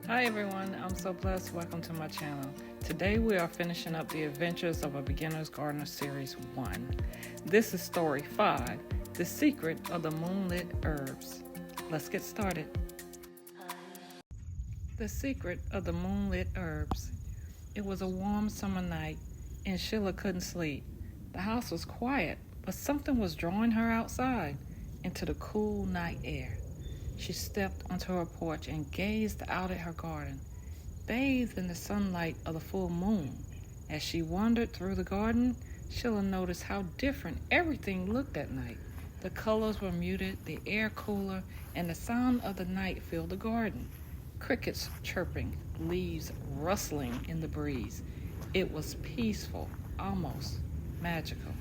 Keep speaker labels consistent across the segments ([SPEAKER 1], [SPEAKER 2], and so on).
[SPEAKER 1] Hi everyone, I'm SoBlezz. Welcome to my channel. Today we are finishing up the Adventures of a Beginner's Gardener Series 1. This is Story 5, The Secret of the Moonlit Herbs. Let's get started. The Secret of the Moonlit Herbs. It was a warm summer night and Sheila couldn't sleep. The house was quiet, but something was drawing her outside into the cool night air. She stepped onto her porch and gazed out at her garden, bathed in the sunlight of the full moon. As she wandered through the garden, Sheila noticed how different everything looked at night. The colors were muted, the air cooler, and the sound of the night filled the garden. Crickets chirping, leaves rustling in the breeze. It was peaceful, almost magical.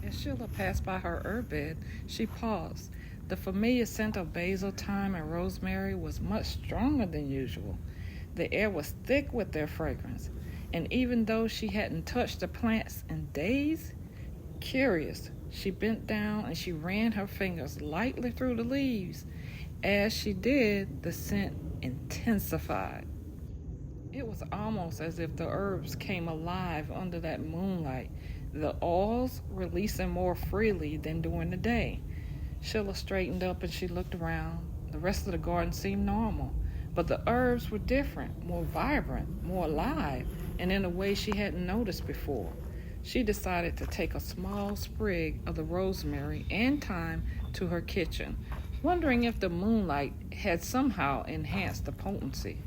[SPEAKER 1] As Sheila passed by her herb bed, she paused. The familiar scent of basil, thyme, and rosemary was much stronger than usual. The air was thick with their fragrance, and even though she hadn't touched the plants in days, curious, she bent down and she ran her fingers lightly through the leaves. As she did, the scent intensified. It was almost as if the herbs came alive under that moonlight, the oils releasing more freely than during the day. Sheila straightened up and she looked around. The rest of the garden seemed normal, but the herbs were different, more vibrant, more alive, and in a way she hadn't noticed before. She decided to take a small sprig of the rosemary and thyme to her kitchen, wondering if the moonlight had somehow enhanced the potency.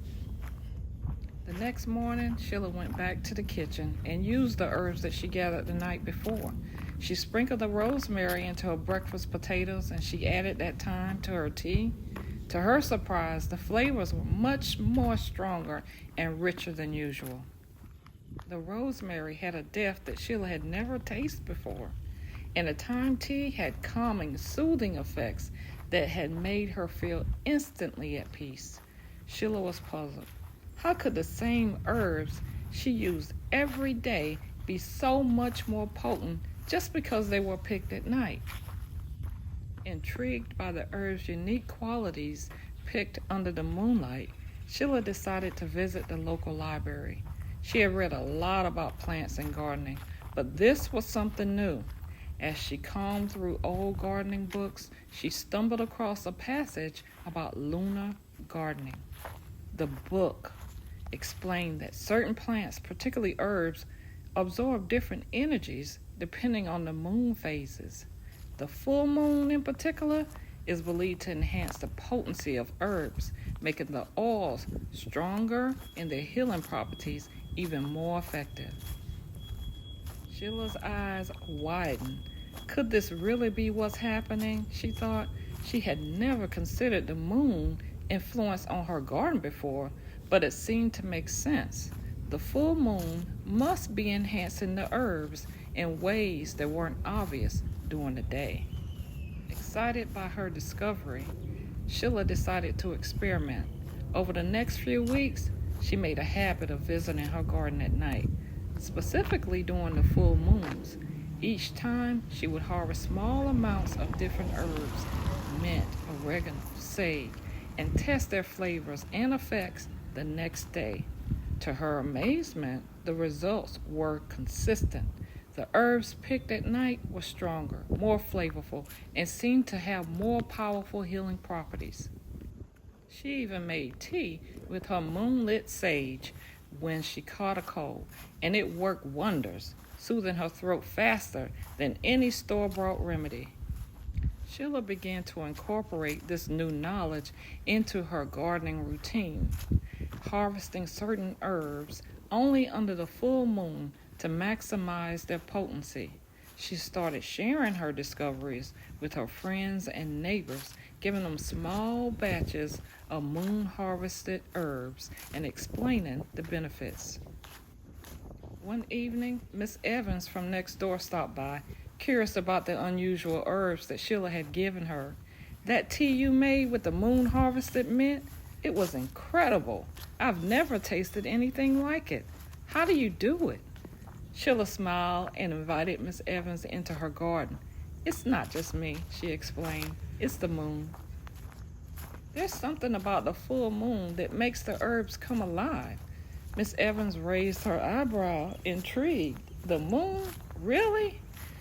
[SPEAKER 1] The next morning, Sheila went back to the kitchen and used the herbs that she gathered the night before. She sprinkled the rosemary into her breakfast potatoes and she added that thyme to her tea. To her surprise, the flavors were much more stronger and richer than usual. The rosemary had a depth that Sheila had never tasted before, and the thyme tea had calming, soothing effects that had made her feel instantly at peace. Sheila was puzzled. How could the same herbs she used every day be so much more potent just because they were picked at night? Intrigued by the herbs' unique qualities picked under the moonlight, Sheila decided to visit the local library. She had read a lot about plants and gardening, but this was something new. As she combed through old gardening books, she stumbled across a passage about lunar gardening. The book explained that certain plants, particularly herbs, absorb different energies depending on the moon phases. The full moon in particular is believed to enhance the potency of herbs, making the oils stronger and their healing properties even more effective. Sheila's eyes widened. Could this really be what's happening? She thought. She had never considered the moon influence on her garden before, but it seemed to make sense. The full moon must be enhancing the herbs in ways that weren't obvious during the day. Excited by her discovery, Sheila decided to experiment. Over the next few weeks, she made a habit of visiting her garden at night, specifically during the full moons. Each time, she would harvest small amounts of different herbs, mint, oregano, sage, and test their flavors and effects the next day. To her amazement, the results were consistent. The herbs picked at night were stronger, more flavorful, and seemed to have more powerful healing properties. She even made tea with her moonlit sage when she caught a cold, and it worked wonders, soothing her throat faster than any store-bought remedy. Sheila began to incorporate this new knowledge into her gardening routine, harvesting certain herbs only under the full moon to maximize their potency. She started sharing her discoveries with her friends and neighbors, giving them small batches of moon-harvested herbs and explaining the benefits. One evening, Miss Evans from next door stopped by, curious about the unusual herbs that Sheila had given her. "That tea you made with the moon-harvested mint, it was incredible. I've never tasted anything like it. How do you do it?" Sheila smiled and invited Miss Evans into her garden. "It's not just me," she explained. "It's the moon." There's something about the full moon that makes the herbs come alive. Miss Evans raised her eyebrow, intrigued. The moon? Really?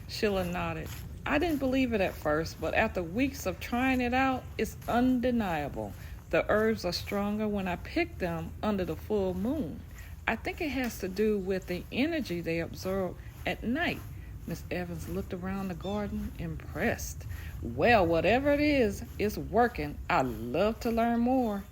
[SPEAKER 1] Sheila nodded. I didn't believe it at first, but after weeks of trying it out, it's undeniable. The herbs are stronger when I pick them under the full moon. I think it has to do with the energy they absorb at night. Miss Evans looked around the garden, impressed. Well, whatever it is, it's working. I'd love to learn more.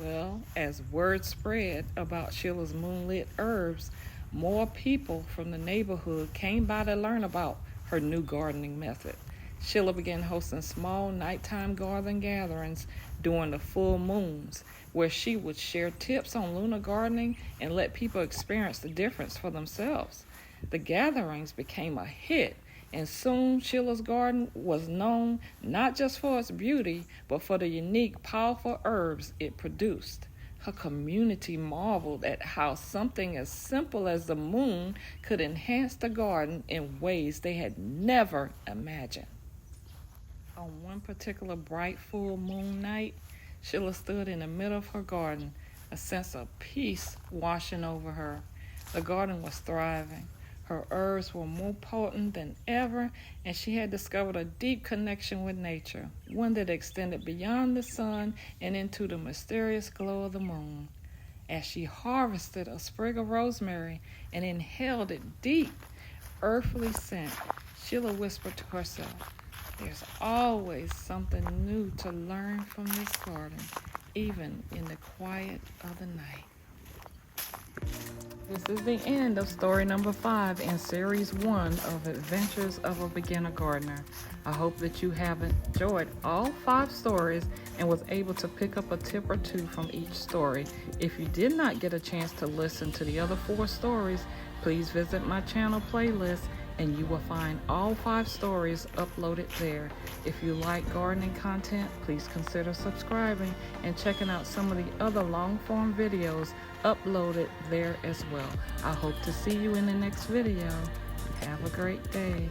[SPEAKER 1] Well, as word spread about Sheila's moonlit herbs, more people from the neighborhood came by to learn about her new gardening method. Sheila began hosting small nighttime garden gatherings during the full moons, where she would share tips on lunar gardening and let people experience the difference for themselves. The gatherings became a hit, and soon Sheila's garden was known not just for its beauty, but for the unique, powerful herbs it produced. Her community marveled at how something as simple as the moon could enhance the garden in ways they had never imagined. On one particular bright full moon night, Sheila stood in the middle of her garden, a sense of peace washing over her. The garden was thriving. Her herbs were more potent than ever, and she had discovered a deep connection with nature, one that extended beyond the sun and into the mysterious glow of the moon. As she harvested a sprig of rosemary and inhaled its deep, earthly scent, Sheila whispered to herself, "There's always something new to learn from this garden, even in the quiet of the night." This is the end of story number 5 in series 1 of Adventures of a Beginner Gardener. I hope that you have enjoyed all 5 stories and was able to pick up a tip or 2 from each story. If you did not get a chance to listen to the other 4 stories, please visit my channel playlist and you will find all 5 stories uploaded there. If you like gardening content, please consider subscribing and checking out some of the other long-form videos uploaded there as well. I hope to see you in the next video. Have a great day.